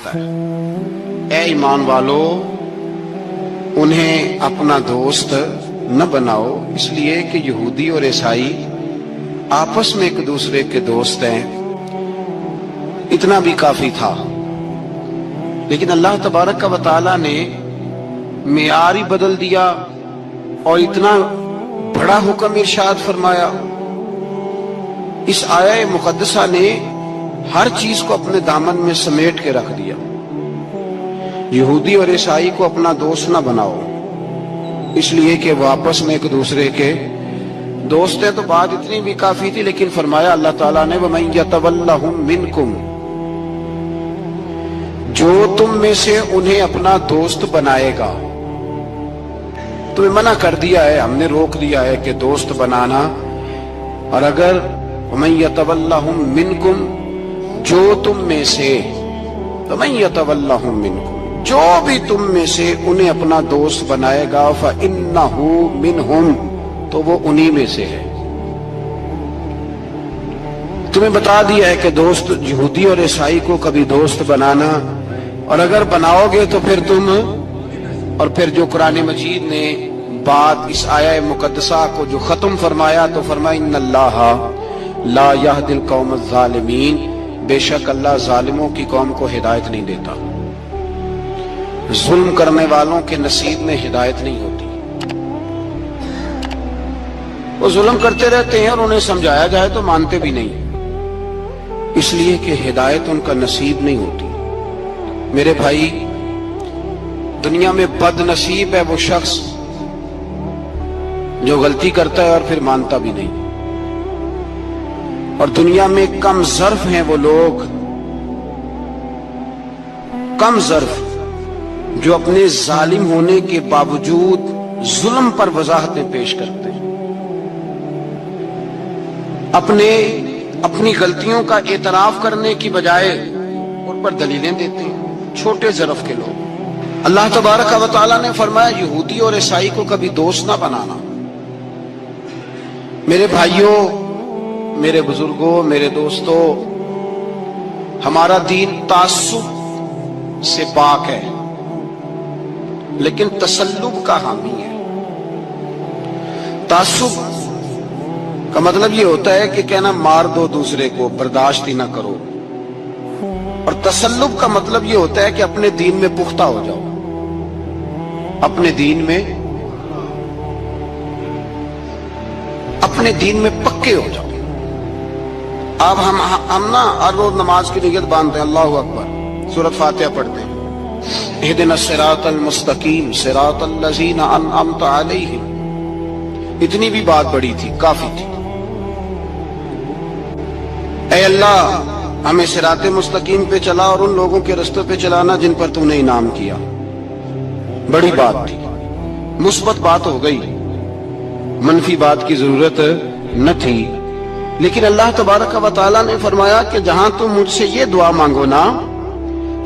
کرتا ہے، اے ایمان والو انہیں اپنا دوست نہ بناؤ، اس لیے کہ یہودی اور عیسائی آپس میں ایک دوسرے کے دوست ہیں، اتنا بھی کافی تھا۔ لیکن اللہ تبارک و تعالی نے معیار ہی بدل دیا اور اتنا بڑا حکم ارشاد فرمایا۔ اس آیہ مقدسہ نے ہر چیز کو اپنے دامن میں سمیٹ کے رکھ دیا۔ یہودی اور عیسائی کو اپنا دوست نہ بناؤ، اس لیے کہ وہ آپس میں ایک دوسرے کے دوست ہیں، تو بات اتنی بھی کافی تھی۔ لیکن فرمایا اللہ تعالیٰ نے وَمَن يَتَوَلَّهُم مِّنكُمْ، جو تم میں سے انہیں اپنا دوست بنائے گا۔ تمہیں منع کر دیا ہے، ہم نے روک دیا ہے کہ دوست بنانا، اور اگر وَمَن يَتَوَلَّهُم مِّنكُمْ، جو تم میں سے، وَمَن يَتَوَلَّهُم مِّنكُمْ، جو بھی تم میں سے انہیں اپنا دوست بنائے گا فَإِنَّهُ مِنْهُمْ، تو وہ انہی میں سے ہے۔ تمہیں بتا دیا ہے کہ دوست یہودی اور عیسائی کو کبھی دوست بنانا، اور اگر بناؤ گے تو پھر تم، اور پھر جو قرآن مجید نے بات اس آیہ مقدسہ کو جو ختم فرمایا تو فرمایا ان اللہ لا یہدی القوم الظالمین، بے شک اللہ ظالموں کی قوم کو ہدایت نہیں دیتا۔ ظلم کرنے والوں کے نصیب میں ہدایت نہیں ہوتی، وہ ظلم کرتے رہتے ہیں اور انہیں سمجھایا جائے تو مانتے بھی نہیں، اس لیے کہ ہدایت ان کا نصیب نہیں ہوتی۔ میرے بھائی، دنیا میں بد نصیب ہے وہ شخص جو غلطی کرتا ہے اور پھر مانتا بھی نہیں، اور دنیا میں کم ظرف ہیں وہ لوگ، کم ظرف جو اپنے ظالم ہونے کے باوجود ظلم پر وضاحتیں پیش کرتے ہیں، اپنی غلطیوں کا اعتراف کرنے کی بجائے ان پر دلیلیں دیتے ہیں، چھوٹے ظرف کے لوگ۔ اللہ تبارک و تعالیٰ نے فرمایا یہودی اور عیسائی کو کبھی دوست نہ بنانا۔ میرے بھائیوں، میرے بزرگوں، میرے دوستوں، ہمارا دین تعصب سے پاک ہے لیکن تسلب کا حامی ہے۔ تعصب کا مطلب یہ ہوتا ہے کہ کہنا مار دو دوسرے کو، برداشت ہی نہ کرو، اور تسلب کا مطلب یہ ہوتا ہے کہ اپنے دین میں پختہ ہو جاؤ، اپنے دین میں پکے ہو جاؤ۔ اب ہم نا ہر روز نماز کی نیت باندھتے ہیں، اللہ اکبر، سورۃ فاتحہ پڑھتے ہیں، اہدنا الصراط المستقیم صراط الذین انعمت علیہم، اتنی بھی بات بڑی تھی، کافی تھی۔ اے اللہ ہمیں صراط مستقیم پہ چلا اور ان لوگوں کے رستوں پہ چلانا جن پر تو نے انعام کیا، بڑی بات تھی، مثبت بات ہو گئی، منفی بات کی ضرورت نہ تھی۔ لیکن اللہ تبارک و تعالیٰ نے فرمایا کہ جہاں تم مجھ سے یہ دعا مانگو نا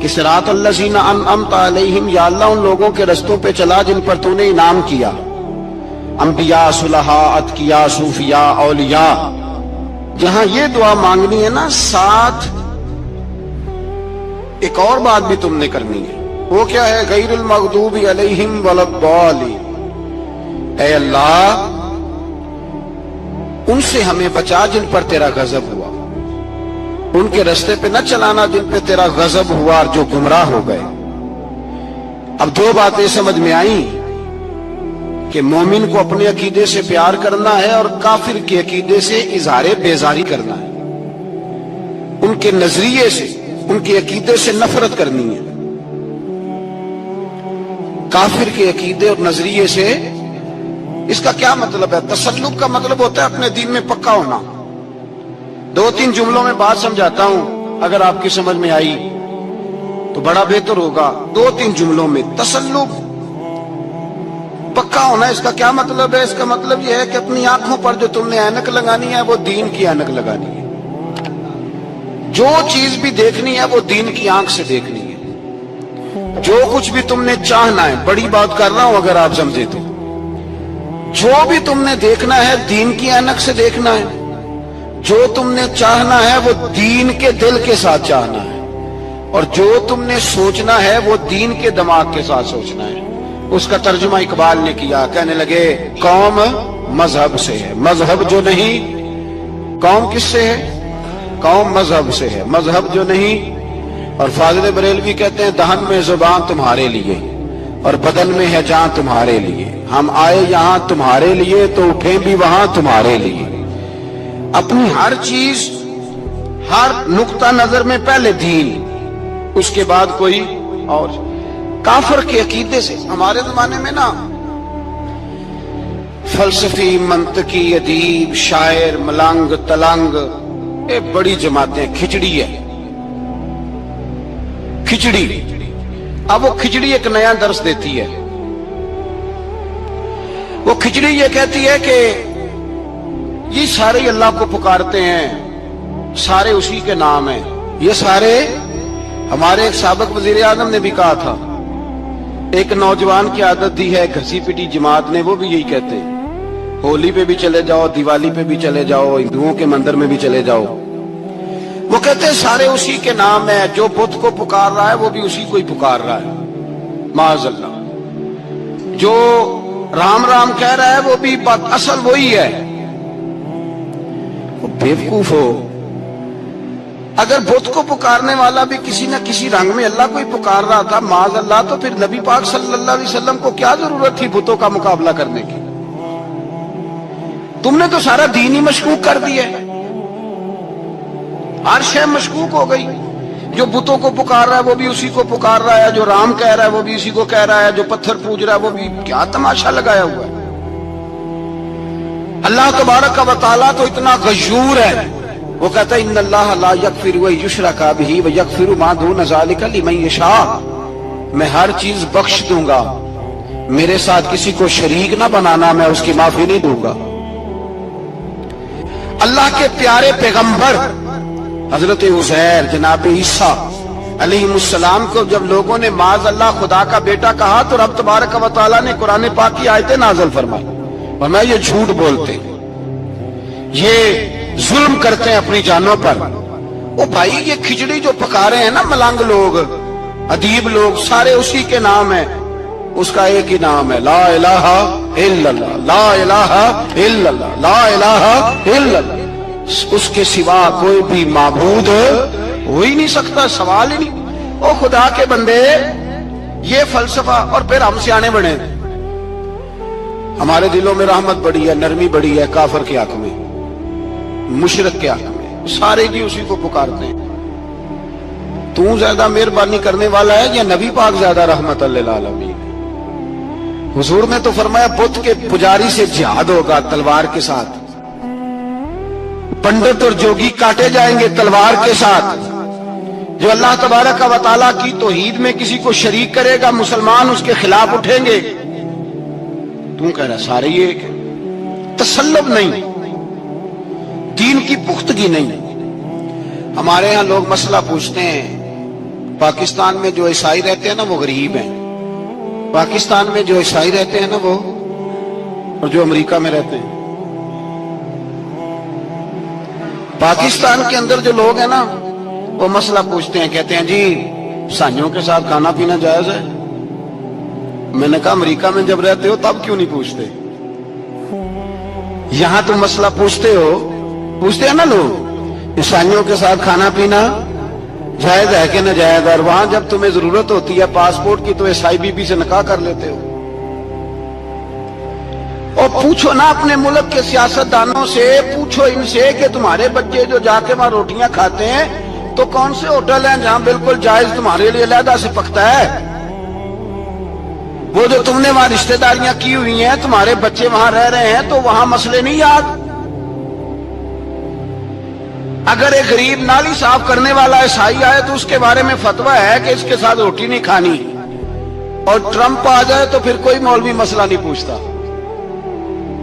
کہ صراط الذین انعمت علیہم، یا اللہ ان لوگوں کے رستوں پہ چلا جن پر تو نے انعام کیا، انبیاء، صلحاء، اتقیاء، صوفیاء، اولیاء، جہاں یہ دعا مانگنی ہے نا، ساتھ ایک اور بات بھی تم نے کرنی ہے، وہ کیا ہے؟ غیر المغضوب علیہم ولا الضالین، اے اللہ ان سے ہمیں بچا جن پر تیرا غضب ہوا، ان کے رستے پہ نہ چلانا جن پہ تیرا غضب ہوا اور جو گمراہ ہو گئے۔ اب دو باتیں سمجھ میں آئیں کہ مومن کو اپنے عقیدے سے پیار کرنا ہے اور کافر کے عقیدے سے اظہار بیزاری کرنا ہے، ان کے نظریے سے، ان کے عقیدے سے نفرت کرنی ہے۔ کافر کے عقیدے اور نظریے سے، اس کا کیا مطلب ہے؟ تسلب کا مطلب ہوتا ہے اپنے دین میں پکا ہونا۔ دو تین جملوں میں بات سمجھاتا ہوں، اگر آپ کی سمجھ میں آئی تو بڑا بہتر ہوگا۔ دو تین جملوں میں، تسلب، پکا ہونا، اس کا کیا مطلب ہے؟ اس کا مطلب یہ ہے کہ اپنی آنکھوں پر جو تم نے اینک لگانی ہے وہ دین کی اینک لگانی ہے، جو چیز بھی دیکھنی ہے وہ دین کی آنکھ سے دیکھنی ہے، جو کچھ بھی تم نے چاہنا ہے، بڑی بات کر رہا ہوں اگر آپ سمجھے تو، جو بھی تم نے دیکھنا ہے دین کی اینک سے دیکھنا ہے، جو تم نے چاہنا ہے وہ دین کے دل کے ساتھ چاہنا ہے، اور جو تم نے سوچنا ہے وہ دین کے دماغ کے ساتھ سوچنا ہے۔ اس کا ترجمہ اقبال نے کیا، کہنے لگے قوم مذہب سے ہے، مذہب جو نہیں۔ قوم کس سے ہے؟ قوم مذہب سے ہے، مذہب جو نہیں۔ اور فاضل بریلوی کہتے ہیں دہن میں زبان تمہارے لیے اور بدن میں ہے جان تمہارے لیے، ہم آئے یہاں تمہارے لیے تو اٹھیں بھی وہاں تمہارے لیے۔ اپنی ہر چیز، ہر نقطہ نظر میں پہلے دین، اس کے بعد کوئی اور۔ کافر کے عقیدے سے ہمارے زمانے میں نا فلسفی، منطقی، ادیب، شاعر، ملنگ، تلنگ، یہ بڑی جماعتیں، کھچڑی ہے، کھچڑی۔ اب وہ کھچڑی ایک نیا درس دیتی ہے۔ وہ کھچڑی یہ کہتی ہے کہ یہ سارے اللہ کو پکارتے ہیں، سارے اسی کے نام ہیں، یہ سارے۔ ہمارے ایک سابق وزیر اعظم نے بھی کہا تھا، ایک نوجوان کی عادت دی ہے گھسی پٹی جماعت نے، وہ بھی یہی کہتے ہیں، ہولی پہ بھی چلے جاؤ، دیوالی پہ بھی چلے جاؤ، ہندوؤں کے مندر میں بھی چلے جاؤ، وہ کہتے ہیں سارے اسی کے نام ہے، جو بت کو پکار رہا ہے وہ بھی اسی کو ہی پکار رہا ہے، معاذ اللہ۔ جو رام رام کہہ رہا ہے وہ بھی اصل وہی ہے۔ وہ بیوقوف ہو، اگر بت کو پکارنے والا بھی کسی نہ کسی رنگ میں اللہ کو ہی پکار رہا تھا، معاذ اللہ، تو پھر نبی پاک صلی اللہ علیہ وسلم کو کیا ضرورت تھی بتوں کا مقابلہ کرنے کی؟ تم نے تو سارا دین ہی مشکوک کر دیا، ہر شے مشکوک ہو گئی۔ جو بتوں کو پکار رہا ہے وہ بھی اسی کو پکار رہا ہے، جو رام کہہ رہا ہے وہ بھی اسی کو کہہ رہا ہے، جو پتھر پوج رہا ہے وہ بھی، کیا تماشا لگایا ہوا ہے۔ اللہ تبارک و تعالیٰ تو اتنا غیور ہے، وہ کہتا ہے ان اللہ لا یغفر ان یشرک بہ ویغفر ما دون ذلک لمن یشاء، میں ہر چیز بخش دوں گا، میرے ساتھ کسی کو شریک نہ بنانا، میں اس کی معافی نہیں دوں گا۔ اللہ کے پیارے پیغمبر حضرت عزیر، جناب عیسیٰ علیہ السلام کو جب لوگوں نے معاذ اللہ خدا کا بیٹا کہا تو رب تبارک و تعالیٰ نے قرآن پاک کی آیتیں نازل فرمائی، فرمایا یہ جھوٹ بولتے، یہ ظلم کرتے ہیں اپنی جانوں پر۔ او بھائی، یہ کھچڑی جو پکا رہے ہیں نا ملنگ لوگ، ادیب لوگ، سارے اسی کے نام ہیں، اس کا ایک ہی نام ہے، لا الہ الا اللہ، لا الہ الا اللہ، لا الہ الا اللہ۔ اس کے سوا کوئی بھی معبود ہو ہی نہیں سکتا، سوال ہی نہیں۔ او خدا کے بندے، یہ فلسفہ، اور پھر ہم سیانے بنے، ہمارے دلوں میں رحمت بڑی ہے، نرمی بڑی ہے، کافر کے حق میں، مشرک کے حق میں، سارے جی اسی کو پکارتے ہیں۔ تو زیادہ مہربانی کرنے والا ہے یا نبی پاک زیادہ رحمت للعالمین؟ حضور نے تو فرمایا بت کے پجاری سے جہاد ہوگا تلوار کے ساتھ، پنڈت اور جوگی کاٹے جائیں گے تلوار کے ساتھ، جو اللہ تبارک و تعالیٰ کی توحید میں کسی کو شریک کرے گا مسلمان اس کے خلاف اٹھیں گے۔ تو کہہ رہا سارے یہ ایک، تسلب نہیں، دین کی پختگی نہیں۔ ہمارے ہاں لوگ مسئلہ پوچھتے ہیں، پاکستان میں جو عیسائی رہتے ہیں نا وہ غریب ہیں، پاکستان میں جو عیسائی رہتے ہیں نا وہ، اور جو امریکہ میں رہتے ہیں، پاکستان کے اندر جو لوگ ہیں نا وہ مسئلہ پوچھتے ہیں، کہتے ہیں جی عیسائیوں کے ساتھ کھانا پینا جائز ہے۔ میں نے کہا امریکہ میں جب رہتے ہو تب کیوں نہیں پوچھتے؟ یہاں تم مسئلہ پوچھتے ہو، پوچھتے ہیں نا لوگ عیسائیوں کے ساتھ کھانا پینا جائز ہے کہ ناجائز، اور وہاں جب تمہیں ضرورت ہوتی ہے پاسپورٹ کی تو عیسائی بی بی سے نکاح کر لیتے ہو۔ اور پوچھو نا اپنے ملک کے سیاستدانوں سے، پوچھو ان سے کہ تمہارے بچے جو جا کے وہاں روٹیاں کھاتے ہیں تو کون سے ہوٹل ہیں جہاں بالکل جائز تمہارے لیے علیحدہ سے پکتا ہے؟ وہ جو تم نے وہاں رشتہ داریاں کی ہوئی ہیں، تمہارے بچے وہاں رہ رہے ہیں تو وہاں مسئلے نہیں یاد؟ اگر ایک غریب نالی صاف کرنے والا عیسائی آئے تو اس کے بارے میں فتویٰ ہے کہ اس کے ساتھ روٹی نہیں کھانی، اور ٹرمپ آ جائے تو پھر کوئی مولوی مسئلہ نہیں پوچھتا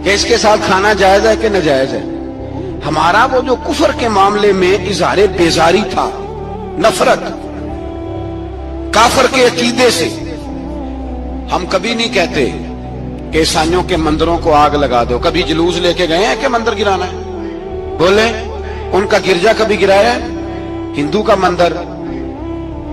کہ اس کے ساتھ کھانا جائز ہے کہ ناجائز ہے۔ ہمارا وہ جو کفر کے معاملے میں اظہار بیزاری تھا، نفرت کافر کے عقیدے سے، ہم کبھی نہیں کہتے کہ عیسائیوں کے مندروں کو آگ لگا دو۔ کبھی جلوس لے کے گئے ہیں کہ مندر گرانا ہے؟ بولے ان کا گرجا کبھی گرایا ہے؟ ہندو کا مندر،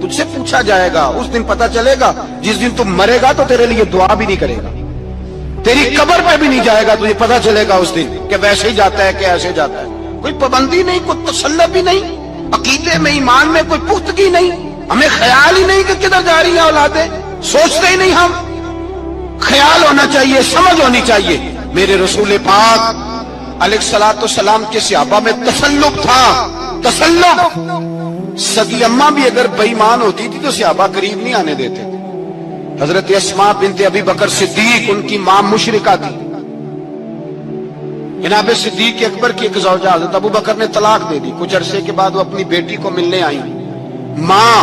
تجھ سے پوچھا جائے گا، اس دن پتا چلے گا، جس دن تم مرے گا تو تیرے لیے دعا بھی نہیں کرے گا، تیری قبر پہ بھی نہیں جائے گا، تجھے پتا چلے گا اس دن کہ ویسے ہی جاتا ہے کہ ایسے جاتا ہے۔ کوئی پابندی نہیں، کوئی تسلط بھی نہیں، عقیدے میں ایمان میں کوئی پختگی نہیں، ہمیں خیال ہی نہیں کہ کدھر جا رہی ہیں اولادیں، سوچتے ہی نہیں ہم۔ خیال ہونا چاہیے، سمجھ ہونی چاہیے۔ میرے رسول پاک علیہ الصلوۃ والسلام کے صحابہ میں تسلط تھا، تسلط۔ سگی اماں بھی اگر بے ایمان ہوتی تھی تو صحابہ قریب نہیں آنے دیتے تھے۔ حضرت اسماء بنت ابی بکر صدیق، ان کی ماں مشرکہ تھی۔ جناب صدیق اکبر کی ایک زوجہ حضرت ابو بکر نے طلاق دے دی، کچھ عرصے کے بعد وہ اپنی بیٹی کو ملنے آئی، ماں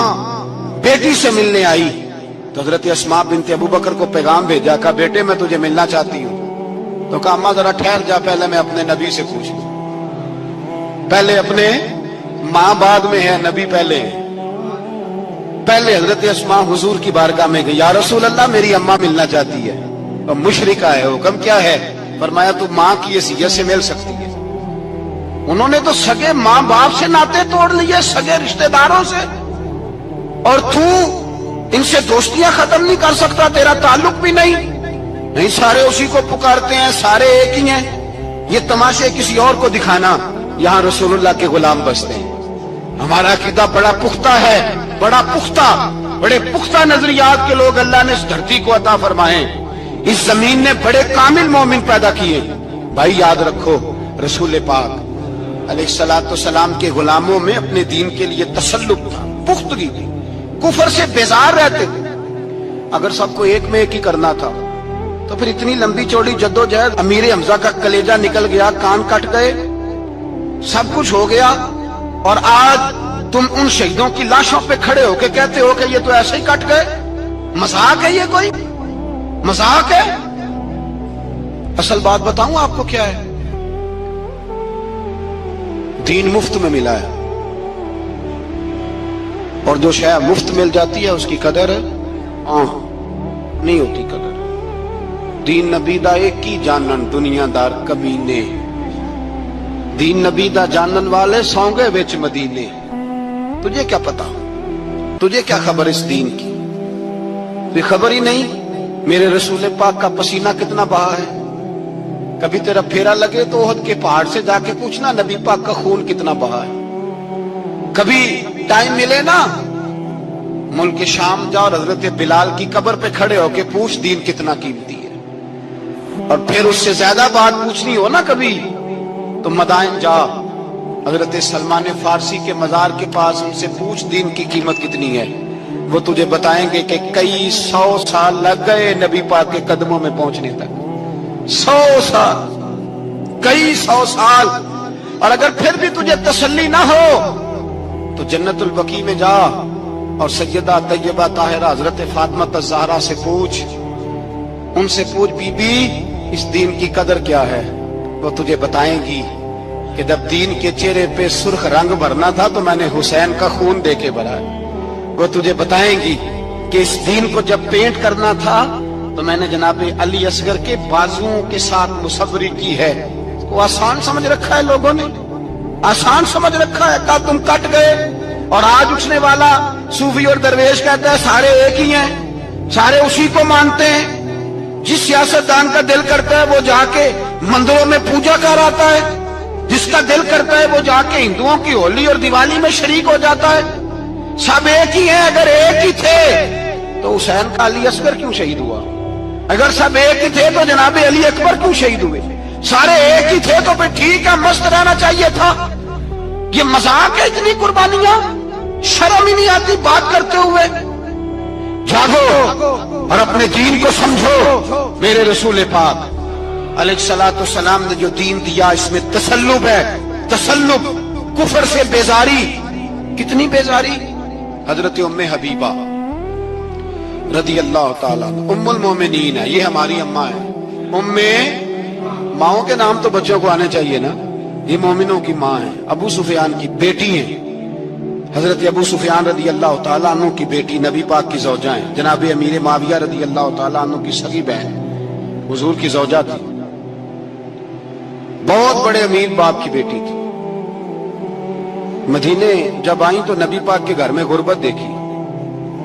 بیٹی سے ملنے آئی تو حضرت اسماء بنت ابو بکر کو پیغام بھیجا، کہا بیٹے میں تجھے ملنا چاہتی ہوں۔ تو کہا اماں ذرا ٹھہر جا، پہلے میں اپنے نبی سے پوچھ لوں، پہلے اپنے ماں بعد میں ہے، نبی پہلے ہے۔ پہلے حضرت اسماء حضور کی بارگاہ میں گئی، یا رسول اللہ میری اماں ملنا چاہتی ہے، اور مشرکہ ہے، حکم کیا ہے؟ فرمایا تو ماں کی حیثیت سے مل سکتی ہے۔ انہوں نے تو سگے ماں باپ سے ناطے توڑ لیے، سگے رشتہ داروں سے، اور تو ان سے دوستیاں ختم نہیں کر سکتا، تیرا تعلق بھی نہیں، سارے اسی کو پکارتے ہیں، سارے ایک ہی ہیں۔ یہ تماشے کسی اور کو دکھانا، یہاں رسول اللہ کے غلام بستے ہیں۔ ہمارا عقیدہ بڑا پختہ ہے، بڑا پختہ، بڑے پختہ نظریات کے لوگ اللہ نے اس دھرتی کو عطا فرمائے، اس زمین نے بڑے کامل مومن پیدا کیے۔ بھائی یاد رکھو، رسول پاک علیہ الصلوۃ والسلام کے غلاموں میں اپنے دین کے لیے تسلط تھا، پختگی تھی، کفر سے بیزار رہتے تھے۔ اگر سب کو ایک میں ایک ہی کرنا تھا تو پھر اتنی لمبی چوڑی جدوجہد، امیر حمزہ کا کلیجہ نکل گیا، کان کٹ گئے، سب کچھ ہو گیا، اور آج تم ان شہیدوں کی لاشوں پہ کھڑے ہو کے کہتے ہو کہ یہ تو ایسے ہی کٹ گئے۔ مذاق ہے یہ؟ کوئی مذاق ہے؟ اصل بات بتاؤں آپ کو کیا ہے؟ دین مفت میں ملا ہے، اور جو شے مفت مل جاتی ہے اس کی قدر نہیں ہوتی قدر۔ دین نبی دا ایک ہی جانن دنیا دار کمینے، دین نبی دا جانن والے سونگے وچ مدینے۔ تجھے کیا پتا، تجھے کیا خبر اس دین کی؟ کوئی خبر ہی نہیں۔ میرے رسول پاک کا پسینہ کتنا بہا ہے، کبھی تیرا پھیرا لگے تو احد کے پہاڑ سے جا کے پوچھنا نبی پاک کا خون کتنا بہا ہے۔ کبھی ٹائم ملے نا، ملک شام جا اور حضرت بلال کی قبر پہ کھڑے ہو کے پوچھ دین کتنا قیمتی ہے، اور پھر اس سے زیادہ بات پوچھنی ہو نا کبھی تو مدائن جا، حضرت سلمان فارسی کے مزار کے پاس ان سے پوچھ دین کی قیمت کتنی ہے۔ وہ تجھے بتائیں گے کہ کئی 100 سال لگ گئے نبی پاک کے قدموں میں پہنچنے تک، 100 سال، کئی 100 سال۔ اور اگر پھر بھی تجھے تسلی نہ ہو تو جنت البقیع میں جا اور سیدہ طیبہ طاہرہ حضرت فاطمہ الزہرا سے پوچھ، ان سے پوچھ بی بی اس دین کی قدر کیا ہے۔ وہ تجھے بتائیں گی کہ جب دین کے چہرے پہ سرخ رنگ بھرنا تھا تو میں نے حسین کا خون دے کے بھرا۔ وہ تجھے بتائیں گی کہ اس دین کو جب پینٹ کرنا تھا تو میں نے جناب علی اصغر کے بازوؤں کے ساتھ مصوری کی ہے۔ اس کو آسان سمجھ رکھا ہے لوگوں نے، آسان سمجھ رکھا ہے، کہا تم کٹ گئے۔ اور آج اٹھنے والا صوفی اور درویش کہتا ہے سارے ایک ہی ہیں، سارے اسی کو مانتے ہیں۔ جس سیاستدان کا دل کرتا ہے وہ جا کے مندروں میں پوجا کر آتا ہے، جس کا دل کرتا ہے وہ جا کے ہندوؤں کی ہولی اور دیوالی میں شریک ہو جاتا ہے۔ سب ایک ہی ہیں۔ اگر ایک ہی تھے تو حسین کا علی اصغر کیوں شہید ہوا؟ اگر سب ایک ہی تھے تو جناب علی اکبر کیوں شہید ہوئے؟ سارے ایک ہی تھے تو پھر ٹھیک ہے، مست رہنا چاہیے تھا۔ یہ مذاق ہے اتنی قربانیاں؟ شرم ہی نہیں آتی بات کرتے ہوئے؟ جاگو اور اپنے دین کو سمجھو۔ میرے رسول پاک علیہ الصلوۃ والسلام نے جو دین دیا اس میں تسلب ہے، تسلب، کفر سے بیزاری۔ کتنی بیزاری؟ حضرت ام حبیبہ رضی اللہ تعالیٰ ام المومنین ہے، یہ ہماری اماں ہے۔ ماؤں کے نام تو بچوں کو آنے چاہیے نا، یہ مومنوں کی ماں ہے، ابو سفیان کی بیٹی ہیں، حضرت ابو سفیان رضی اللہ تعالیٰ عنہ کی بیٹی، نبی پاک کی زوجہ ہیں، جناب امیر معاویہ رضی اللہ تعالیٰ عنہ کی سگی بہن حضور کی زوجہ تھی، بہت بڑے امیر باپ کی بیٹی تھی۔ مدینے جب آئیں تو نبی پاک کے گھر میں غربت دیکھی،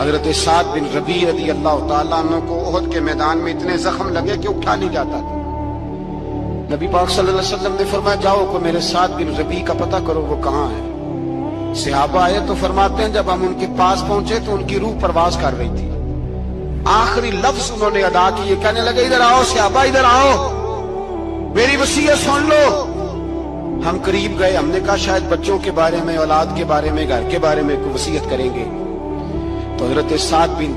حضرت سعد بن ربیع رضی اللہ تعالیٰ عنہ کو احد کے میدان میں اتنے زخم لگے کہ اٹھا نہیں جاتا تھا۔ نبی پاک صلی اللہ علیہ وسلم نے فرمایا جاؤ کو میرے سعد بن ربیع کا پتہ کرو وہ کہاں ہے۔ صحابہ آئے تو فرماتے ہیں جب ہم ان کے پاس پہنچے تو ان کی روح پرواز کر رہی تھی۔ آخری لفظ انہوں نے ادا کیے، کہنے لگے ادھر آؤ صحابہ ادھر آؤ، میری وصیت سن لو۔ ہم قریب گئے، ہم نے کہا شاید بچوں کے بارے میں، اولاد کے بارے میں، گھر کے بارے میں کوئی وصیت کریں گے۔ تو حضرت سعد بن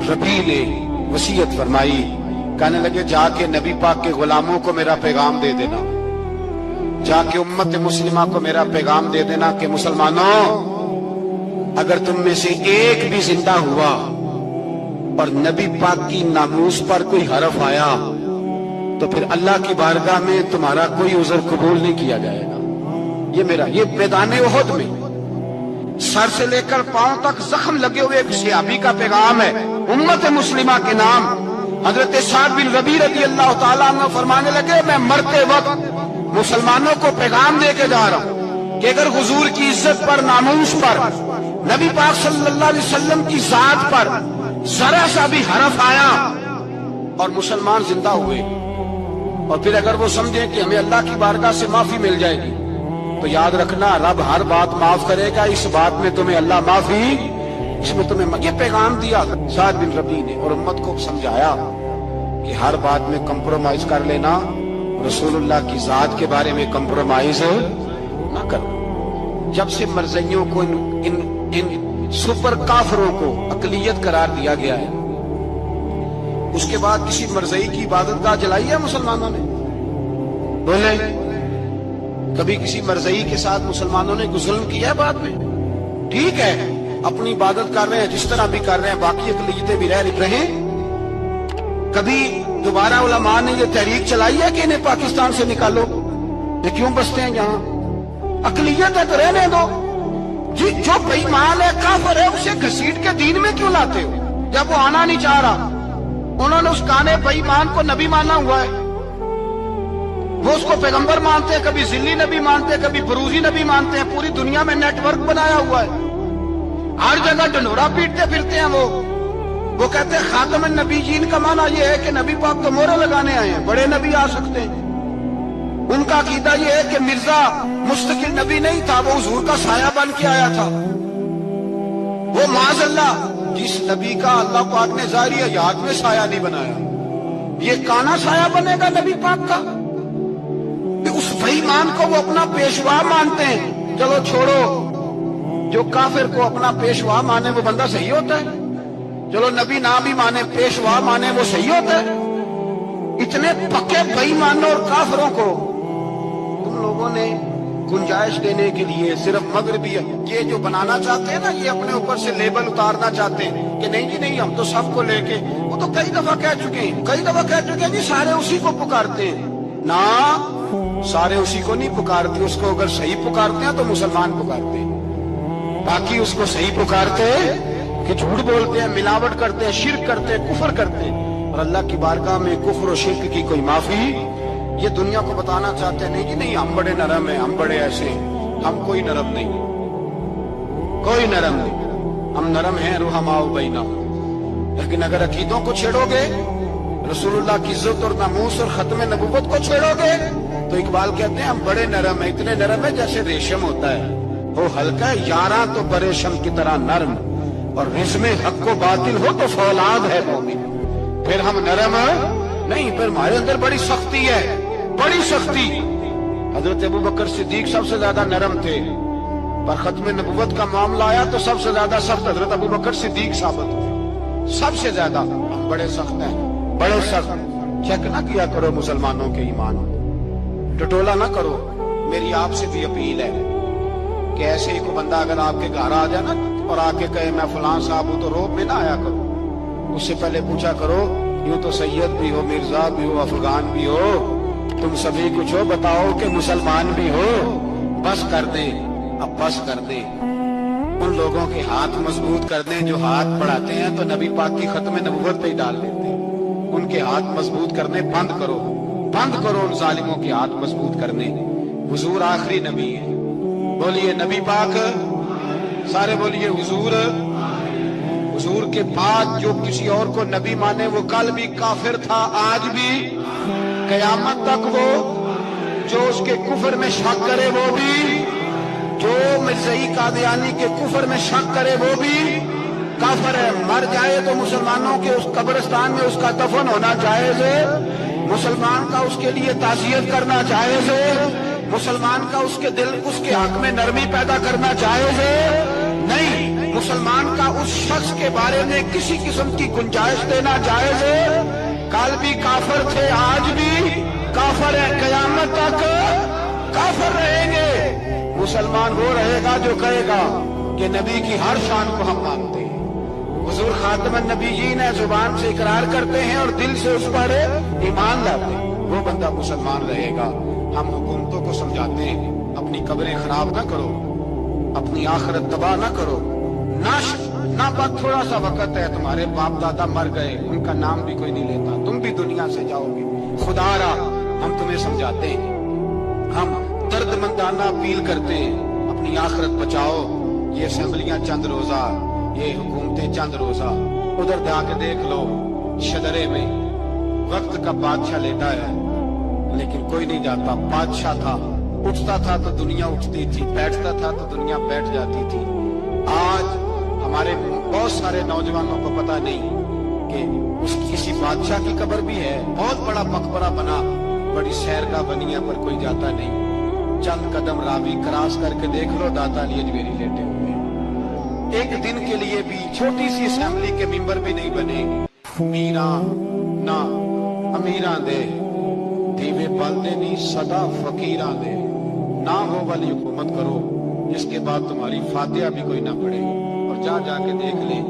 ربیع نے وصیت فرمائی، کہنے لگے جا کے نبی پاک کے غلاموں کو میرا پیغام دے دینا، جا کے امت مسلمہ کو میرا پیغام دے دینا کہ مسلمانوں اگر تم میں سے ایک بھی زندہ ہوا اور نبی پاک کی ناموس پر کوئی حرف آیا تو پھر اللہ کی بارگاہ میں تمہارا کوئی عذر قبول نہیں کیا جائے گا۔ یہ میدان احد میں سر سے لے کر پاؤں تک زخم لگے ہوئے ایک صحابی کا پیغام ہے امت مسلمہ کے نام۔ حضرت سعد بن ربیع رضی اللہ تعالیٰ عنہ فرمانے لگے میں مرتے وقت مسلمانوں کو پیغام دے کے جا رہا ہوں کہ اگر حضور کی عزت پر، ناموس پر، نبی پاک صلی اللہ علیہ وسلم کی ذات پر ذرا سا بھی حرف آیا اور مسلمان زندہ ہوئے اور پھر اگر وہ سمجھیں کہ ہمیں اللہ کی بارگاہ سے معافی مل جائے گی تو یاد رکھنا رب ہر بات معاف کرے گا، اس بات میں تمہیں اللہ معافی، اس میں تمہیں یہ پیغام دیا سعد بن ربیع نے اور امت کو سمجھایا کہ ہر بات میں کمپرومائز کر لینا، رسول اللہ کی ذات کے بارے میں کمپرومائز نہ کرو۔ جب سے مرزائیوں کو ان سپر کافروں کو اقلیت قرار دیا گیا ہے، اس کے بعد کسی مرزائی کی عبادت گاہ جلائی ہے مسلمانوں نے؟ بولے کبھی کسی مرزائی کے ساتھ مسلمانوں نے ظلم کیا ہے؟ بعد میں ٹھیک ہے اپنی عبادت کر رہے ہیں جس طرح بھی کر رہے ہیں، باقی اقلیتیں بھی رہ رہے ہیں۔ کبھی دوبارہ علماء نے یہ تحریک چلائی ہے کہ انہیں پاکستان سے نکالو، یہ کیوں بستے ہیں یہاں؟ اقلیت ہے تو رہنے دو، جو بے ایمان ہے کافر ہے اسے گھسیٹ کے دین میں کیوں لاتے ہو؟ جب وہ آنا نہیں چاہ رہا، انہوں نے اس کانے بے ایمان کو نبی مانا ہوا ہے، وہ اس کو پیغمبر مانتے ہیں، کبھی ذلی نبی مانتے ہیں، کبھی بروزی نبی مانتے ہیں، پوری دنیا میں نیٹ ورک بنایا ہوا ہے، ہر جگہ ڈنڈورا پیٹتے پھرتے ہیں۔ وہ کہتے ہیں خاتم النبی جین کا معنی یہ ہے کہ نبی پاک تو مہرے لگانے آئے ہیں، بڑے نبی آ سکتے ہیں۔ ان کا عقیدہ یہ ہے کہ مرزا مستقل نبی نہیں تھا، وہ حضور کا سایہ بن کے آیا تھا۔ وہ معاذ اللہ جس نبی کا اللہ پاک نے ظاہری حیات میں سایہ نہیں بنایا، یہ کانا سایہ بنے گا نبی پاک کا؟ اس بے ایمان کو وہ اپنا پیشوا مانتے ہیں۔ چلو چھوڑو، جو کافر کو اپنا پیشوا مانے وہ بندہ صحیح ہوتا ہے؟ چلو نبی نہ بھی مانے، پیشوا مانے، وہ صحیح ہوتا ہے؟ اتنے پکے بے ایمانوں اور کافروں کو تم لوگوں نے گنجائش دینے کے لیے صرف مغربی یہ جو بنانا چاہتے ہیں نا، یہ اپنے اوپر سے لیبل اتارنا چاہتے ہیں کہ نہیں جی نہیں ہم تو سب کو لے کے، وہ تو کئی دفعہ کہہ چکے ہیں جی سارے اسی کو پکارتے ہیں۔ نہ سارے اسی کو نہیں پکارتے، اس کو اگر صحیح پکارتے ہیں تو مسلمان پکارتے ہیں، باقی اس کو صحیح پکارتے کہ جھوٹ بولتے ہیں، ملاوٹ کرتے ہیں، شرک کرتے ہیں، کفر کرتے ہیں، اور اللہ کی بارگاہ میں کفر و شرک کی کوئی معافی یہ دنیا کو بتانا چاہتے ہیں۔ نہیں جی نہیں ہم بڑے نرم ہیں، ہم بڑے ایسے ہیں، ہم کوئی نرم نہیں، کوئی نرم نہیں، ہم نرم ہیں رحماء بینہم۔ لیکن اگر عقیدوں کو چھیڑو گے، رسول اللہ کی عزت اور ناموس اور ختم نبوت کو چھیڑو گے تو اقبال کہتے ہیں ہم بڑے نرم ہیں، اتنے نرم ہیں جیسے ریشم ہوتا ہے، وہ ہلکا ہے یاراں تو پریشم کی طرح نرم، اور رزم حق و باطل ہو تو فولاد ہے مومن۔ پھر ہم نرم نہیں، پھر ہمارے اندر بڑی سختی ہے، بڑی سختی۔ حضرت ابوبکر صدیق سب سے زیادہ نرم تھے، پر ختم نبوت کا معاملہ آیا تو سب سے زیادہ سخت حضرت ابوبکر صدیق ثابت ہوئے، سب سے زیادہ۔ ہم بڑے سخت ہیں، بڑے سخت۔ چیک نہ کیا کرو مسلمانوں کے ایمان، ٹٹولا نہ کرو۔ میری آپ سے بھی اپیل ہے کہ ایسے ہی کوئی بندہ اگر آپ کے گھر آ جائے نا اور آ کے کہے میں فلاں صاحب ہوں، تو روب میں نہ آیا کرو، اس سے پہلے پوچھا کرو یوں تو سید بھی ہو، مرزا بھی ہو، افغان بھی ہو، تم سبھی کچھ ہو، بتاؤ کہ مسلمان بھی ہو۔ بس کر دیں، اب بس کر دیں، ان لوگوں کے ہاتھ مضبوط کر دیں جو ہاتھ بڑھاتے ہیں تو نبی پاک کی ختم نبوت پہ ہی ڈال دیتے ہیں۔ ان کے ہاتھ مضبوط کرنے بند کرو، بند کرو ان ظالموں کے ہاتھ مضبوط کرنے۔ حضور آخری نبی ہے، بولیے نبی پاک سارے بولیے حضور۔ حضور کے بعد جو کسی اور کو نبی مانے وہ کل بھی کافر تھا، آج بھی، قیامت تک وہ۔ جو اس کے کفر میں شک کرے وہ بھی، جو مرزائی قادیانی کے کفر میں شک کرے وہ بھی کافر ہے۔ مر جائے تو مسلمانوں کے اس قبرستان میں اس کا دفن ہونا جائز ہے، مسلمان کا اس کے لیے تعزیت کرنا جائز ہے، مسلمان کا اس کے حق میں نرمی پیدا کرنا جائز ہے۔ نہیں، مسلمان کا اس شخص کے بارے میں کسی قسم کی گنجائش دینا جائز ہے۔ کل بھی کافر تھے، آج بھی کافر ہے، قیامت تک کافر رہیں گے۔ مسلمان وہ رہے گا جو کہے گا کہ نبی کی ہر شان کو ہم مانتے ہیں، حضور خاتم النبیین ہے، زبان سے اقرار کرتے ہیں اور دل سے اس پر ایمان لاتے ہیں، وہ بندہ مسلمان رہے گا۔ ہم حکومتوں کو سمجھاتے ہیں اپنی قبریں خراب نہ کرو، اپنی آخرت تباہ نہ کرو، نہ بس تھوڑا سا وقت ہے، تمہارے باپ دادا مر گئے، ان کا نام بھی کوئی نہیں لیتا، تم بھی دنیا سے جاؤ گے، خدا را ہم تمہیں سمجھاتے ہیں، ہم درد مندانہ اپیل کرتے ہیں، اپنی آخرت بچاؤ۔ یہ اسمبلیاں چند روزہ، یہ حکومتیں چند روزہ، ادھر جا کے دیکھ لو شدرے میں وقت کا بادشاہ لیٹا ہے لیکن کوئی نہیں جاتا۔ بادشاہ تھا، اٹھتا تھا تو دنیا اٹھتی تھی، بیٹھتا تھا تو دنیا بیٹھ جاتی تھی۔ آج ہمارے بہت سارے نوجوانوں کو پتہ نہیں کہ اس کسی بادشاہ کی قبر بھی ہے، بہت بڑا مقبرہ بنا، بڑی سیرگاہ بنی ہے، پر کوئی جاتا نہیں۔ چند قدم راوی کراس کر کے دیکھ لو، داتا علی اجمیری لیٹے ہوئے، ایک دن کے لیے بھی چھوٹی سی اسمبلی کے ممبر بھی نہیں بنے۔ میراں نہ امیراں دے دیوے بلدے نہیں صدا فقیراں دے، نہ وہ والی حکومت کرو جس کے بعد تمہاری فاتحہ بھی کوئی نہ پڑھے۔ اور جا کے دیکھ لیں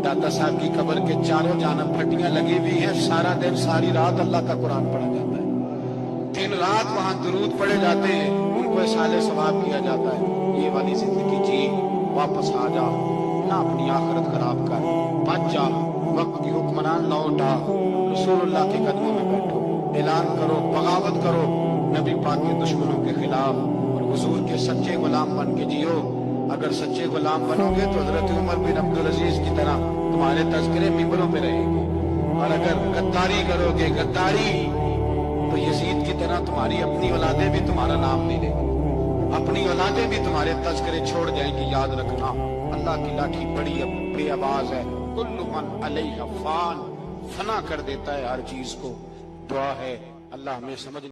داتا صاحب کی قبر کے چاروں جانب پھٹیاں لگی ہوئی ہیں، سارا دن ساری رات اللہ کا قرآن پڑھا جاتا ہے، دن رات وہاں درود پڑھے جاتے ہیں، ان کو احسان ثواب کیا جاتا ہے۔ یہ والی زندگی جی، واپس آ جا، نہ اپنی آخرت خراب کر، بچ جا، وقت کی حکمران لوٹ آ، رسول اللہ کے قدموں میں بیٹھو، اعلان کرو، بغاوت کرو نبی پاک کے دشمنوں کے خلاف، اور حضور کے سچے غلام بن کے جیو۔ اگر سچے غلام بنو گے تو حضرت عمر بن عبدالعزیز کی طرح تمہارے تذکرے ممبروں پہ رہیں گے، اور اگر غداری کرو گے، غداری، تو یزید کی طرح تمہاری اپنی اولادیں بھی تمہارا نام نہیں لیں گے، اپنی اولادیں بھی تمہارے تذکرے چھوڑ جائیں گی۔ یاد رکھنا، اللہ کی لاٹھی بڑی بے آواز ہے، کل من علیہ فان، فنا کر دیتا ہے ہر چیز کو۔ دعا ہے اللہ ہمیں سمجھ